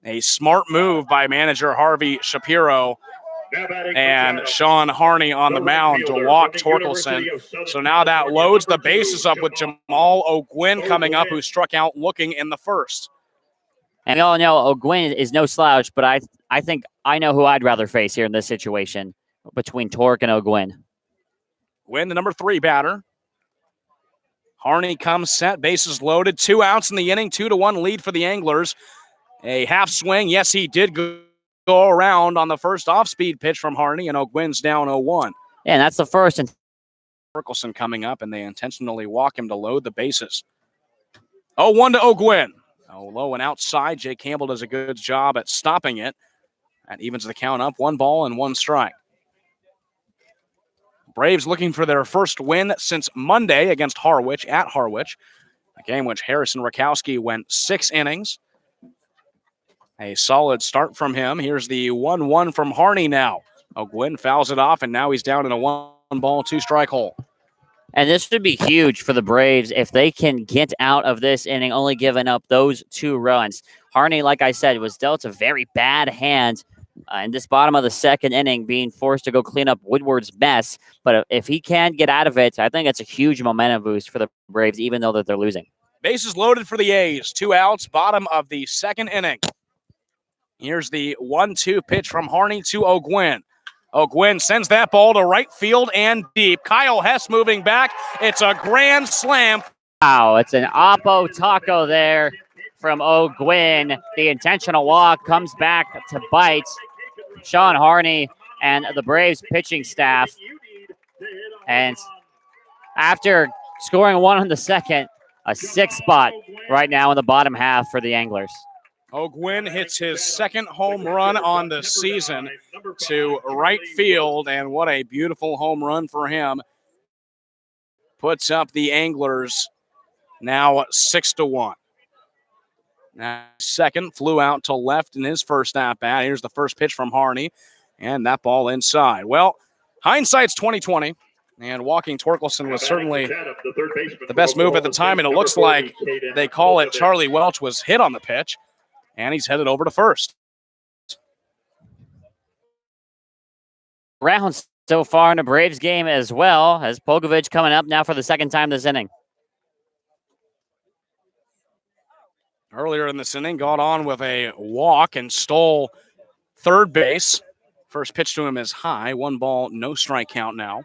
A smart move by manager Harvey Shapiro. And Shawn Horning on the mound to walk Torkelson. So now that loads the bases up with Jamal O'Gwyn coming up, who struck out looking in the first. And we all know O'Gwyn is no slouch, but I think I know who I'd rather face here in this situation between Torque and O'Gwyn. Gwyn, the number 3 batter. Horning comes set, bases loaded, 2 outs in the inning, 2-1 lead for the Anglers. A half swing, yes, he did go around on the first off-speed pitch from Horning, and O'Gwyn's down 0-1. Yeah, and that's the first. And Torkelson coming up, and they intentionally walk him to load the bases. 0-1 to O'Gwyn. Low and outside. Jay Campbell does a good job at stopping it. That evens the count up. 1 ball and 1 strike. Braves looking for their first win since Monday against Harwich at Harwich, a game which Harrison Rakowski went 6 innings. A solid start from him. Here's the 1-1 from Horning now. O'Gwyn fouls it off, and now he's down in a 1 ball, 2 strike hole. And this should be huge for the Braves if they can get out of this inning, only giving up those 2 runs. Horning, like I said, was dealt a very bad hand in this bottom of the second inning, being forced to go clean up Woodward's mess. But if he can get out of it, I think it's a huge momentum boost for the Braves, even though that they're losing. Bases loaded for the A's. 2 outs, bottom of the second inning. Here's the 1-2 pitch from Horning to O'Gwyn. O'Gwyn sends that ball to right field and deep. Kyle Hess moving back. It's a grand slam. Wow, it's an Oppo taco there from O'Gwyn. The intentional walk comes back to bite Shawn Horning and the Braves pitching staff. And after scoring 1 on the second, a 6th spot right now in the bottom half for the Anglers. O'Gwyn hits his 2nd home run on the season to right field, and what a beautiful home run for him. Puts up the Anglers now 6-1. Now, second flew out to left in his first at-bat. Here's the first pitch from Horning, and that ball inside. Well, hindsight's 20/20, and walking Torkelson was certainly the best move at the time, and it looks like they call it Charlie Welch was hit on the pitch. And he's headed over to first. Rounds so far in the Braves game as well, as Polkovich coming up now for the 2nd time this inning. Earlier in this inning, got on with a walk and stole third base. First pitch to him is high. 1 ball, no strike count now.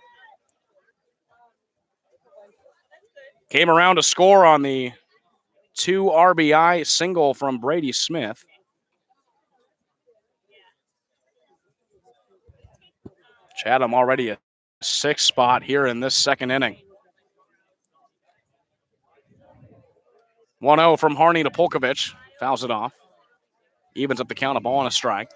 Came around to score on the 2 RBI single from Brady Smith. Chatham already a 6th spot here in this second inning. 1-0 from Horning to Polkovich. Fouls it off. Evens up the count, a ball and a strike.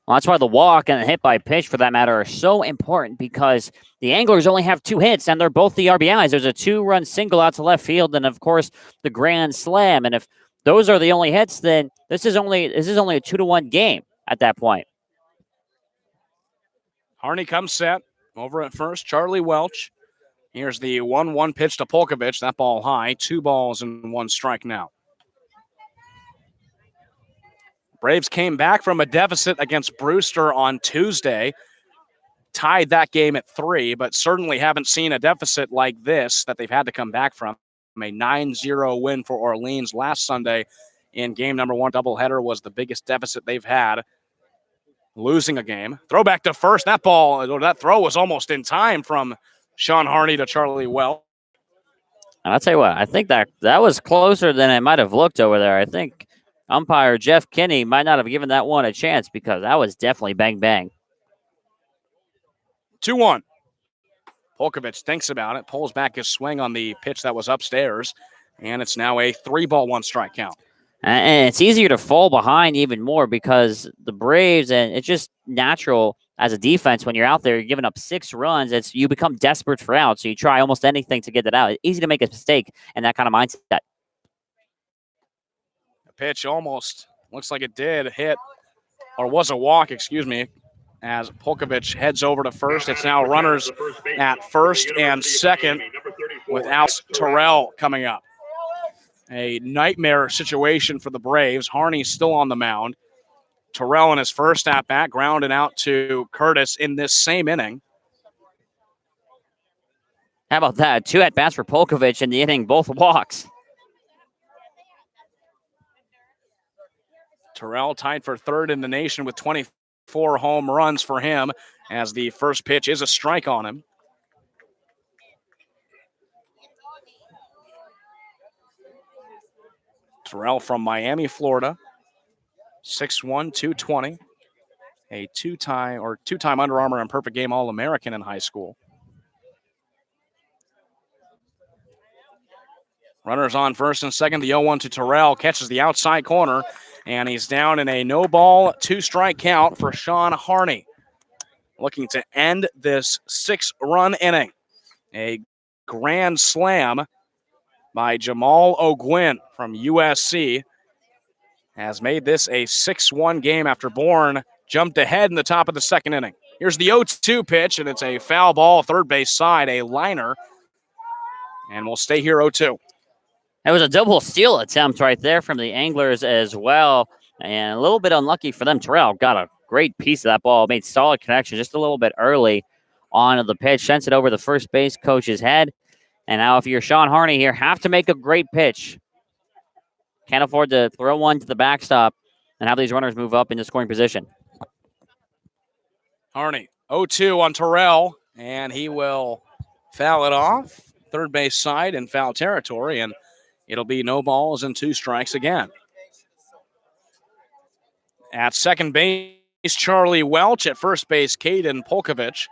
Well, that's why the walk and the hit by pitch, for that matter, are so important, because the Anglers only have 2 hits, and they're both the RBIs. There's a 2-run single out to left field, and of course the grand slam. And if those are the only hits, then this is only a 2-1 game at that point. Horning comes set over at first. Charlie Welch. Here's the 1-1 pitch to Polkovich. That ball high. 2 balls and 1 strike now. Braves came back from a deficit against Brewster on Tuesday. Tied that game at 3, but certainly haven't seen a deficit like this that they've had to come back from. A 9-0 win for Orleans last Sunday in game number 1 doubleheader was the biggest deficit they've had. Losing a game. Throw back to first. That throw was almost in time from Shawn Horning to Charlie Welch. And I'll tell you what, I think that was closer than it might have looked over there. I think umpire Jeff Kinney might not have given that one a chance, because that was definitely bang, bang. 2-1. Polkovich thinks about it, pulls back his swing on the pitch that was upstairs, and it's now a 3-ball, 1 strike count. And it's easier to fall behind even more, because the Braves, and it's just natural as a defense when you're out there, you're giving up 6 runs, you become desperate for outs, so you try almost anything to get it out. It's easy to make a mistake in that kind of mindset. Pitch almost looks like it did hit, or was a walk, excuse me, as Polkovich heads over to first. It's now runners at first and second with Alex Terrell coming up. A nightmare situation for the Braves. Horney's still on the mound. Terrell in his first at-bat, grounded out to Curtis in this same inning. How about that? 2 at-bats for Polkovich in the inning, both walks. Terrell tied for third in the nation with 24 home runs for him, as the first pitch is a strike on him. Terrell from Miami, Florida, 6'1", 220, a two-time Under Armour and Perfect Game All-American in high school. Runners on first and second. The 0-1 to Terrell, catches the outside corner, and he's down in a no-ball, 2-strike count for Shawn Horning, looking to end this 6-run inning. A grand slam by Jamal O'Gwyn from USC has made this a 6-1 game after Bourne jumped ahead in the top of the second inning. Here's the 0-2 pitch, and it's a foul ball, third base side, a liner, and we'll stay here 0-2. It was a double steal attempt right there from the Anglers as well, and a little bit unlucky for them. Terrell got a great piece of that ball, made solid connection just a little bit early on the pitch, sends it over the first base coach's head. And now if you're Shawn Horning here, have to make a great pitch. Can't afford to throw one to the backstop and have these runners move up into scoring position. Horning, 0-2 on Terrell, and he will foul it off. Third base side in foul territory, and it'll be no balls and 2 strikes again. At second base, Charlie Welch. At first base, Caden Polkovich.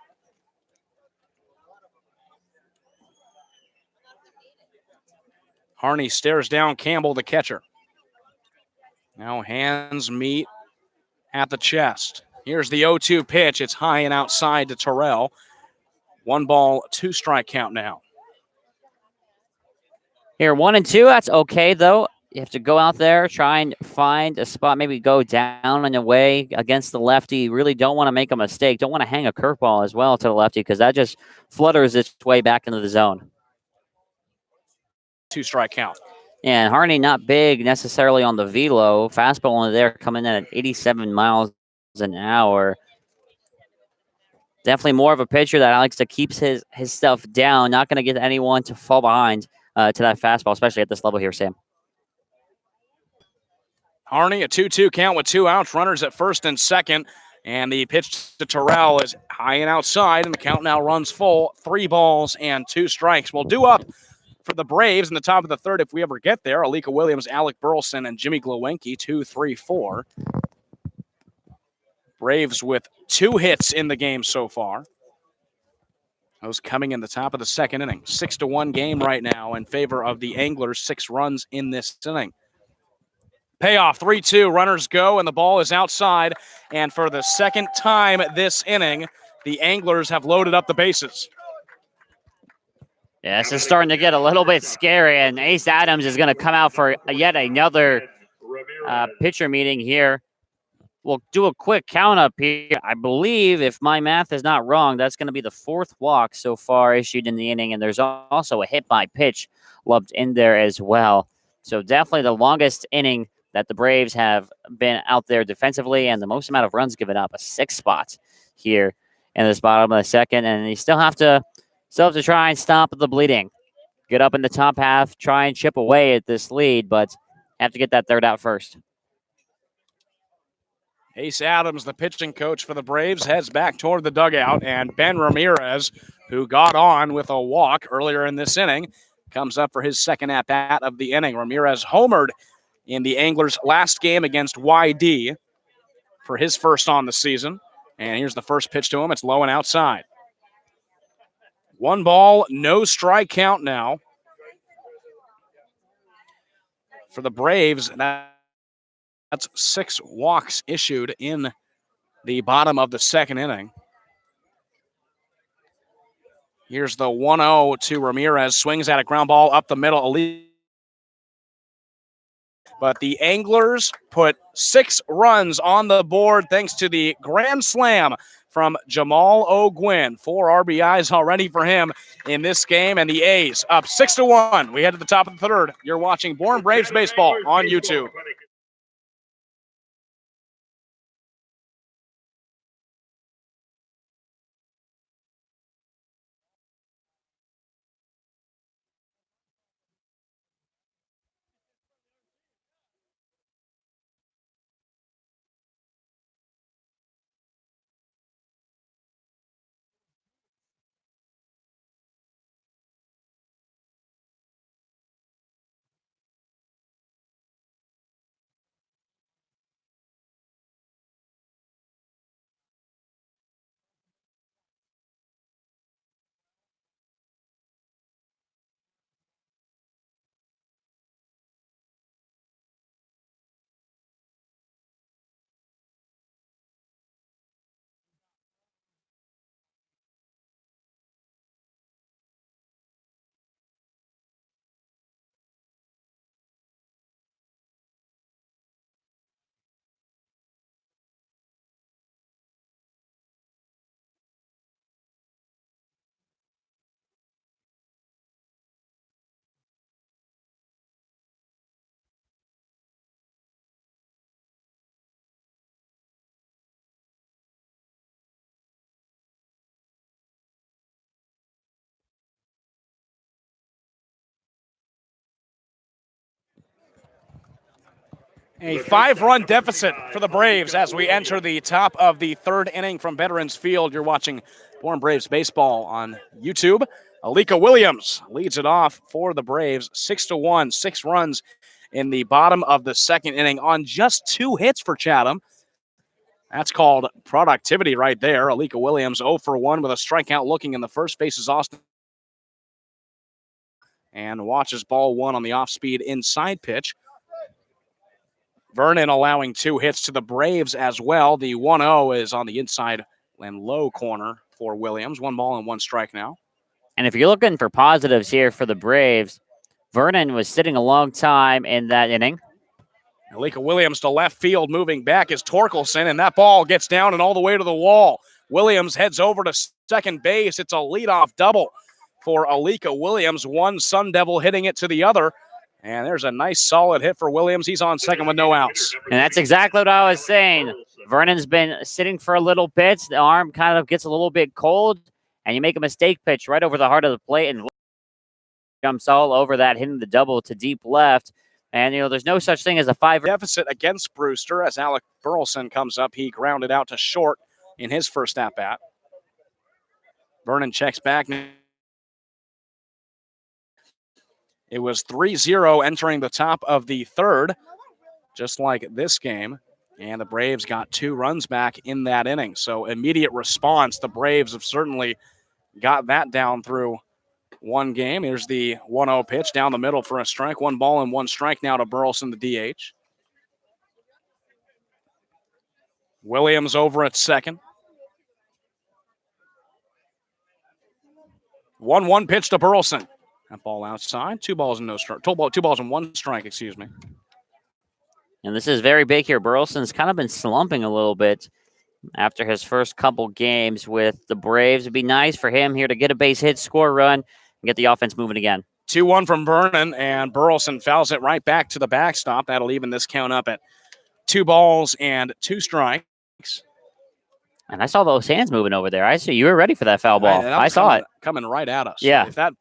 Horning stares down Campbell, the catcher. Now hands meet at the chest. Here's the 0-2 pitch. It's high and outside to Terrell. 1 ball, 2 strike count now. Here, 1-2. That's okay, though. You have to go out there, try and find a spot, maybe go down and away against the lefty. You really don't want to make a mistake. Don't want to hang a curveball as well to the lefty because that just flutters its way back into the zone. 2 strike count. And Horning not big necessarily on the velo. Fastball only there coming in at 87 miles an hour. Definitely more of a pitcher that likes to keep his stuff down. Not going to get anyone to fall behind to that fastball, especially at this level here, Sam. Horning, a 2-2 count with 2 outs. Runners at first and second. And the pitch to Terrell is high and outside, and the count now runs full. 3 balls and 2 strikes. We'll do up for the Braves in the top of the third if we ever get there. Alika Williams, Alec Burleson, and Jimmy Glowinski, 2, 3, 4. Braves with 2 hits in the game so far. Those coming in the top of the second inning. 6-1 game right now in favor of the Anglers. 6 runs in this inning. Payoff, 3-2. Runners go, and the ball is outside. And for the second time this inning, the Anglers have loaded up the bases. Yeah, this is starting to get a little bit scary, and Ace Adams is going to come out for yet another pitcher meeting here. We'll do a quick count up here. I believe, if my math is not wrong, that's going to be the 4th walk so far issued in the inning, and there's also a hit by pitch lumped in there as well. So definitely the longest inning that the Braves have been out there defensively, and the most amount of runs given up, a 6 spot here in this bottom of the second, and you still have to try and stop the bleeding. Get up in the top half, try and chip away at this lead, but have to get that third out first. Ace Adams, the pitching coach for the Braves, heads back toward the dugout, and Ben Ramirez, who got on with a walk earlier in this inning, comes up for his second at-bat of the inning. Ramirez homered in the Anglers' last game against YD for his first on the season. And here's the first pitch to him. It's low and outside. 1 ball, no strike count now. For the Braves, that's 6 walks issued in the bottom of the second inning. Here's the 1-0 to Ramirez. Swings at a ground ball up the middle. But the Anglers put 6 runs on the board thanks to the grand slam from Jamal O'Gwyn. 4 RBIs already for him in this game, and the A's up 6-1. We head to the top of the third. You're watching Bourne Braves Baseball on YouTube. A 5-run deficit for the Braves as we enter the top of the third inning from Veterans Field. You're watching Bourne Braves baseball on YouTube. Alika Williams leads it off for the Braves, 6-1, 6 runs in the bottom of the second inning on just 2 hits for Chatham. That's called productivity right there. Alika Williams 0 for 1 with a strikeout looking in the first. Faces Austin and watches ball 1 on the off-speed inside pitch. Vernon allowing 2 hits to the Braves as well. The 1-0 is on the inside and low corner for Williams. 1 ball and 1 strike now. And if you're looking for positives here for the Braves, Vernon was sitting a long time in that inning. Alika Williams to left field, moving back is Torkelson, and that ball gets down and all the way to the wall. Williams heads over to second base. It's a leadoff double for Alika Williams. One Sun Devil hitting it to the other. And there's a nice solid hit for Williams. He's on second with no outs. And that's exactly what I was saying. Vernon's been sitting for a little bit. The arm kind of gets a little bit cold, and you make a mistake pitch right over the heart of the plate and jumps all over that, hitting the double to deep left. And, there's no such thing as a 5 deficit against Brewster as Alec Burleson comes up. He grounded out to short in his first at-bat. Vernon checks back. It was 3-0 entering the top of the third, just like this game. And the Braves got 2 runs back in that inning. So immediate response. The Braves have certainly got that down through one game. Here's the 1-0 pitch down the middle for a strike. 1 ball and 1 strike now to Burleson, the DH. Williams over at second. 1-1 pitch to Burleson. That ball outside. 2 balls and 1 strike, excuse me. And this is very big here. Burleson's kind of been slumping a little bit after his first couple games with the Braves. It'd be nice for him here to get a base hit, score a run, and get the offense moving again. 2-1 from Vernon, and Burleson fouls it right back to the backstop. That'll even this count up at 2 balls and 2 strikes. And I saw those hands moving over there. I see you were ready for that foul ball. I saw it coming right at us. Yeah. If that